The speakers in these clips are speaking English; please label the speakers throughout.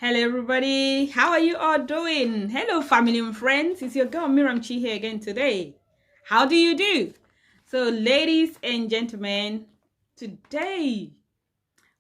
Speaker 1: Hello everybody, how are you all doing? Hello family and friends, it's your girl Miriam here again today. How do you do? So ladies and gentlemen, today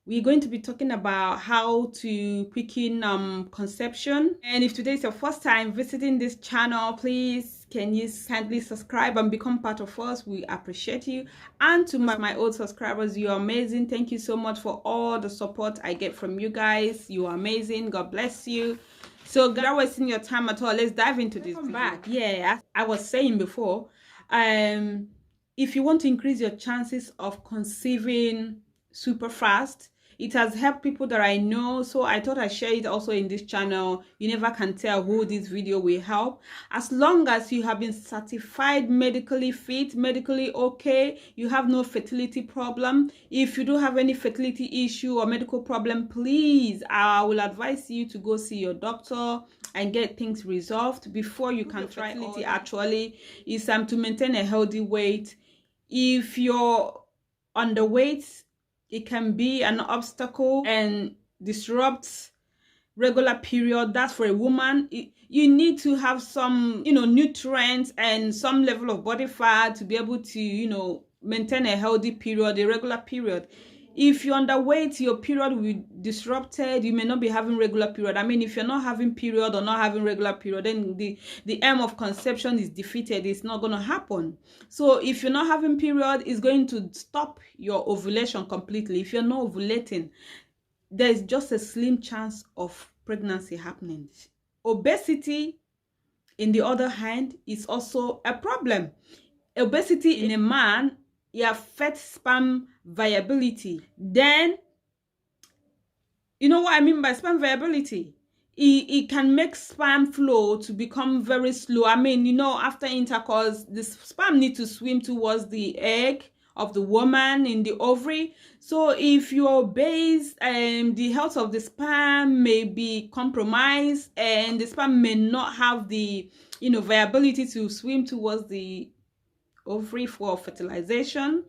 Speaker 1: we're going to be talking about how to quicken conception. And if today is your first time visiting this channel, please can you kindly subscribe and become part of us? We appreciate you. And to my old subscribers, you're amazing. Thank you so much for all the support I get from you guys. You are amazing. God bless you. So without wasting your time at all, let's dive into this video. Yeah, I was saying before, if you want to increase your chances of conceiving super fast, it has helped people that I know, so I thought I'd share it also in this channel. You never can tell who this video will help. As long as you have been certified medically fit, medically okay, you have no fertility problem. If you do have any fertility issue or medical problem, please, I will advise you to go see your doctor and get things resolved before you can try. Fertility actually is to maintain a healthy weight. If you're underweight, it can be an obstacle and disrupts regular period. That's for a woman. You need to have some, nutrients and some level of body fat to be able to, maintain a healthy period, a regular period. If you're underweight, your period will be disrupted. You may not be having regular period. I mean, if you're not having period or not having regular period, then the aim of conception is defeated. It's not going to happen. So if you're not having period, it's going to stop your ovulation completely. If you're not ovulating, there's just a slim chance of pregnancy happening. Obesity, in the other hand, is also a problem. Obesity in a man, it affects sperm viability. Then, you know what I mean by sperm viability? It can make sperm flow to become very slow. I mean, after intercourse, the sperm need to swim towards the egg of the woman in the ovary. So if you're obese, the health of the sperm may be compromised, and the sperm may not have the viability to swim towards the ovary for fertilization.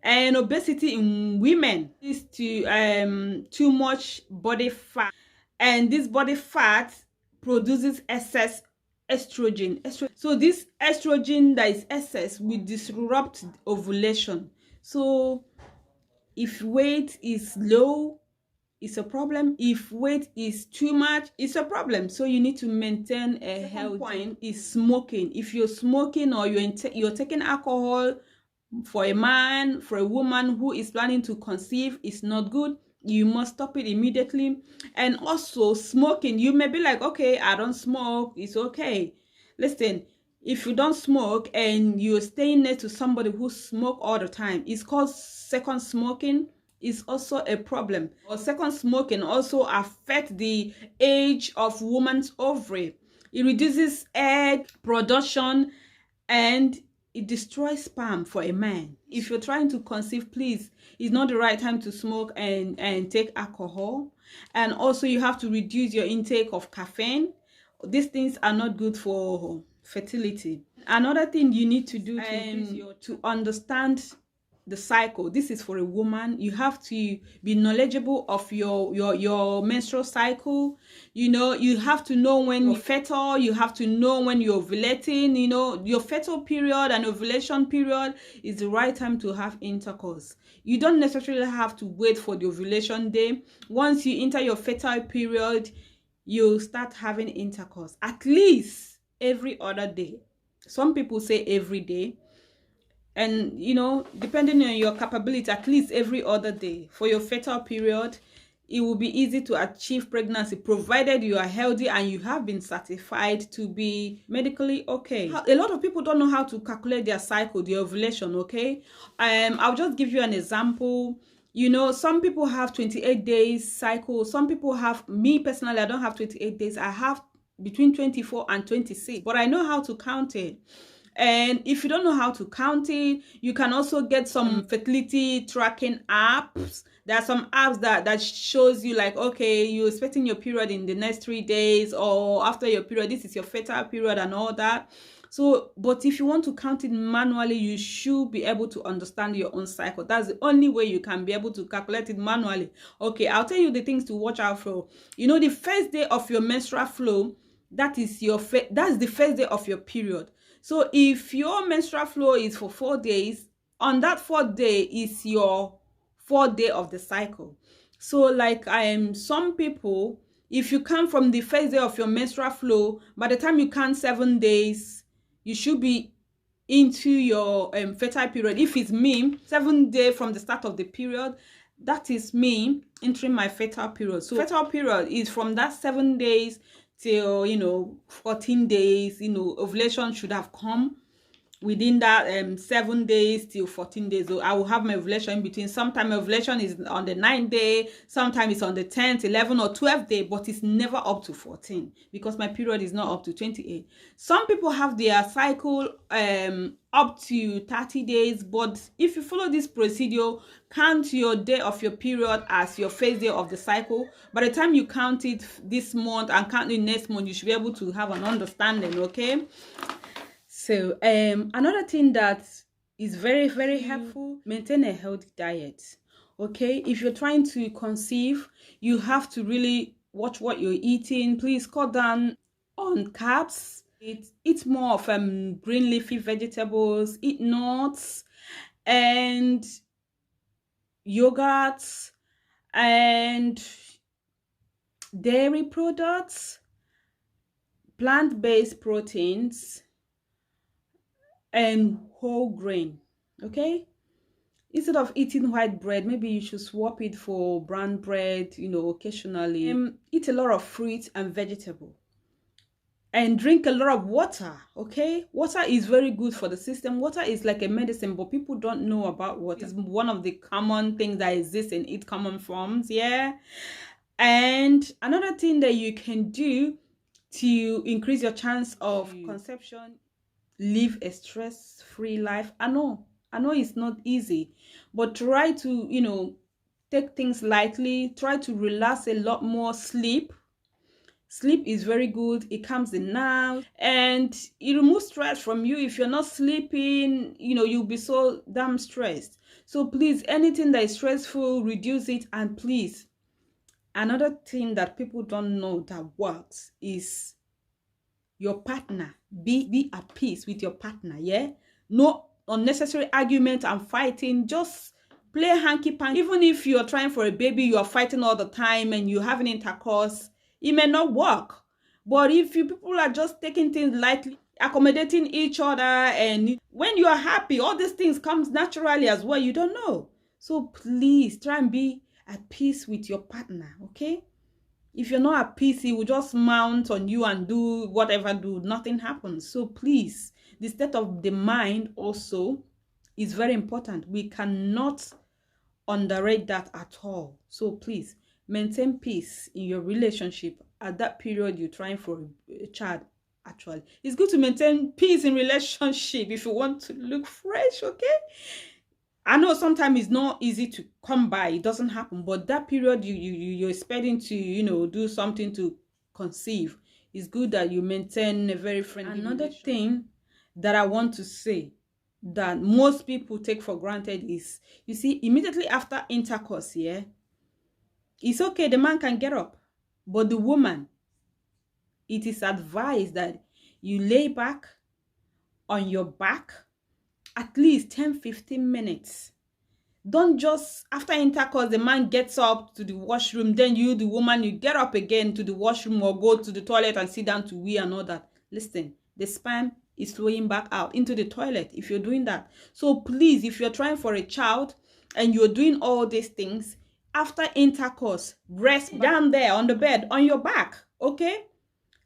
Speaker 1: And obesity in women is to too much body fat, and this body fat produces excess estrogen. So this estrogen that is excess will disrupt ovulation. So if weight is low, it's a problem. If weight is too much, it's a problem. So you need to maintain a healthy point. Is smoking. If you're smoking or you're taking alcohol, for a man, for a woman who is planning to conceive, is not good. You must stop it immediately. And also smoking, you may be like, okay, I don't smoke, it's okay. Listen, if you don't smoke and you're staying next to somebody who smoke all the time, it's called second smoking. Is also a problem. Or second smoking also affect the age of woman's ovary. It reduces egg production and it destroys sperm for a man. If you're trying to conceive, please, it's not the right time to smoke and take alcohol. And also you have to reduce your intake of caffeine. These things are not good for fertility. Another thing you need to do to understand the cycle. This is for a woman. You have to be knowledgeable of your menstrual cycle. You have to know when you're fertile. You have to know when you're ovulating. Your fertile period and ovulation period is the right time to have intercourse. You don't necessarily have to wait for the ovulation day. Once you enter your fertile period, you start having intercourse at least every other day. Some people say every day. And depending on your capability, at least every other day for your fertile period. It will be easy to achieve pregnancy provided you are healthy and you have been certified to be medically okay. A lot of people don't know how to calculate their cycle, their ovulation. Okay, I'll just give you an example. Some people have 28 days cycle. Some people have, me personally, I don't have 28 days. I have between 24 and 26, but I know how to count it. And if you don't know how to count it, you can also get some fertility tracking apps. There are some apps that shows you like, okay, you're expecting your period in the next 3 days, or after your period, this is your fertile period and all that. So, but if you want to count it manually, you should be able to understand your own cycle. That's the only way you can be able to calculate it manually. Okay, I'll tell you the things to watch out for. You know, the first day of your menstrual flow, that is that's the first day of your period. So if your menstrual flow is for 4 days, on that 4th day is your 4th day of the cycle. So like some people, if you count from the first day of your menstrual flow, by the time you count 7 days, you should be into your fertile period. If it's me, 7 days from the start of the period, that is me entering my fertile period. So fertile period is from that 7 days till 14 days. Ovulation should have come within that 7 days till 14 days. So I will have my ovulation in between. Sometimes ovulation is on the 9th day, sometimes it's on the 10th, 11th or 12th day, but it's never up to 14 because my period is not up to 28. Some people have their cycle up to 30 days, but if you follow this procedure, count your day of your period as your first day of the cycle. By the time you count it this month and count it next month, you should be able to have an understanding. Okay, so another thing that is very, very helpful, maintain a healthy diet. Okay, if you're trying to conceive, you have to really watch what you're eating. Please cut down on carbs. Eat more of green leafy vegetables, eat nuts and yogurts and dairy products, plant-based proteins and whole grain. Okay, instead of eating white bread, maybe you should swap it for brown bread, occasionally. Eat a lot of fruit and vegetable and drink a lot of water. Okay, water is very good for the system. Water is like a medicine, but people don't know about water. It's one of the common things that exists in its common forms. Yeah, and another thing that you can do to increase your chance of conception, live a stress-free life. I know it's not easy, but try to take things lightly. Try to relax a lot more. Sleep is very good. It calms the nerves and it removes stress from you. If you're not sleeping, you'll be so damn stressed. So please, anything that is stressful, reduce it. And please, another thing that people don't know that works is your partner. Be at peace with your partner. Yeah, no unnecessary argument and fighting. Just play hanky-panky. Even if you're trying for a baby, you are fighting all the time and you have an intercourse, it may not work. But if people are just taking things lightly, accommodating each other, and when you are happy, all these things comes naturally as well. You don't know. So please try and be at peace with your partner. Okay, if you're not at peace, he will just mount on you and do whatever, nothing happens. So please, the state of the mind also is very important. We cannot underrate that at all. So please, maintain peace in your relationship at that period you're trying for a child. Actually, it's good to maintain peace in relationship if you want to look fresh. Okay, I know sometimes it's not easy to come by, it doesn't happen, but that period you're expecting to do something to conceive, it's good that you maintain a very friendly Another thing that I want to say that most people take for granted is, you see, immediately after intercourse, yeah, it's okay, the man can get up, but the woman, it is advised that you lay back on your back at least 10-15 minutes. Don't just, after intercourse, the man gets up to the washroom, then you, the woman, you get up again to the washroom or go to the toilet and sit down to wee and all that. Listen, the sperm is flowing back out into the toilet if you're doing that. So please, if you're trying for a child and you're doing all these things, after intercourse, rest down there on the bed, on your back, okay?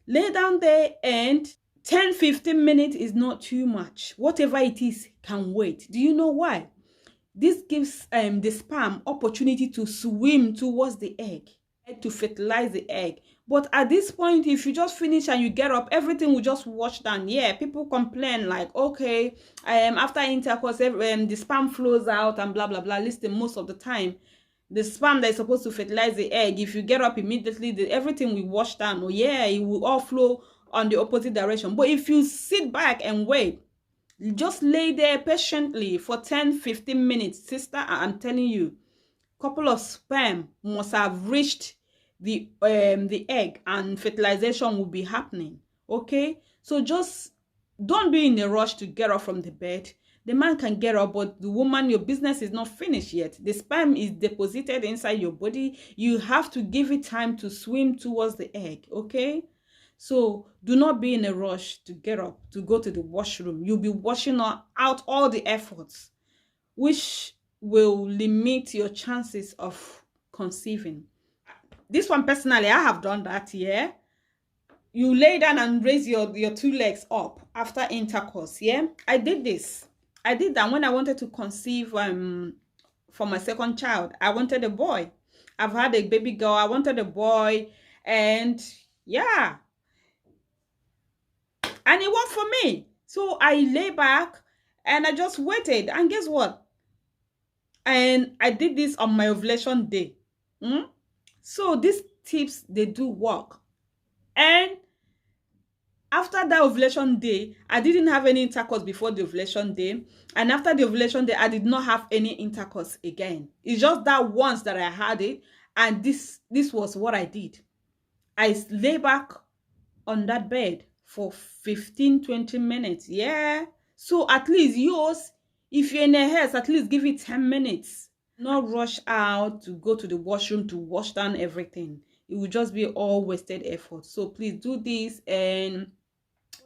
Speaker 1: Lay down there, and 10-15 minutes is not too much. Whatever it is can wait. Do you know why? This gives the sperm opportunity to swim towards the egg, to fertilize the egg. But at this point, if you just finish and you get up, everything will just wash down. Yeah, people complain like, okay, after intercourse, the sperm flows out and blah, blah, blah. Listen, most of the time, the sperm that is supposed to fertilize the egg, if you get up immediately, everything will wash down. Oh yeah, it will all flow on the opposite direction. But if you sit back and wait, just lay there patiently for 10-15 minutes, sister, I'm telling you, couple of sperm must have reached the egg and fertilization will be happening. Okay, so just don't be in a rush to get up from the bed. The man can get up, but the woman, your business is not finished yet. The sperm is deposited inside your body. You have to give it time to swim towards the egg. Okay, so do not be in a rush to get up to go to the washroom. You'll be washing out all the efforts, which will limit your chances of conceiving. This one personally, I have done that. Yeah, you lay down and raise your 2 legs up after intercourse. Yeah, I did this. I did that when I wanted to conceive for my second child. I wanted a boy. I've had a baby girl. I wanted a boy, and yeah, and it worked for me. So I lay back and I just waited, and guess what? And I did this on my ovulation day. So these tips, they do work. And after that ovulation day, I didn't have any intercourse before the ovulation day. And after the ovulation day, I did not have any intercourse again. It's just that once that I had it. And this was what I did. I lay back on that bed for 15-20 minutes. Yeah. So at least yours, if you're in a haze, at least give it 10 minutes. Not rush out to go to the washroom to wash down everything. It will just be all wasted effort. So please do this, and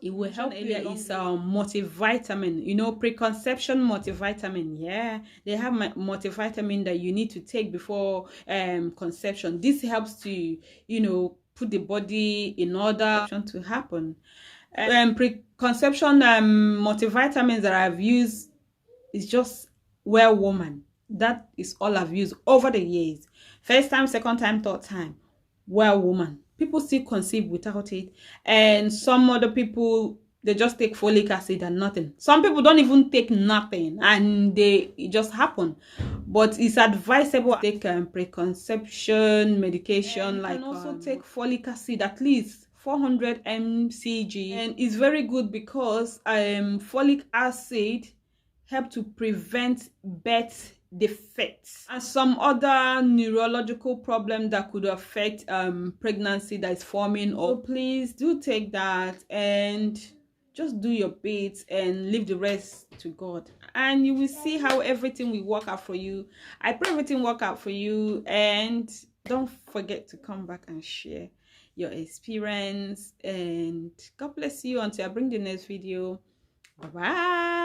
Speaker 1: it will help you. It's multivitamin, you know, preconception multivitamin. Yeah, they have multivitamin that you need to take before conception. This helps to, you know, put the body in order to happen. Preconception multivitamins that I've used is just Well Woman. That is all I've used over the years. First time, second time, third time, Well Woman. People still conceive without it, and some other people, they just take folic acid and nothing. Some people don't even take nothing, and it just happen. But it's advisable to take preconception medication, like also take folic acid, at least 400 mcg, and it's very good because folic acid help to prevent birth defects and some other neurological problem that could affect pregnancy that is forming. Or please do take that and just do your bit and leave the rest to God, and you will see how everything will work out for you. I pray everything work out for you, and don't forget to come back and share your experience. And God bless you until I bring the next video. Bye bye.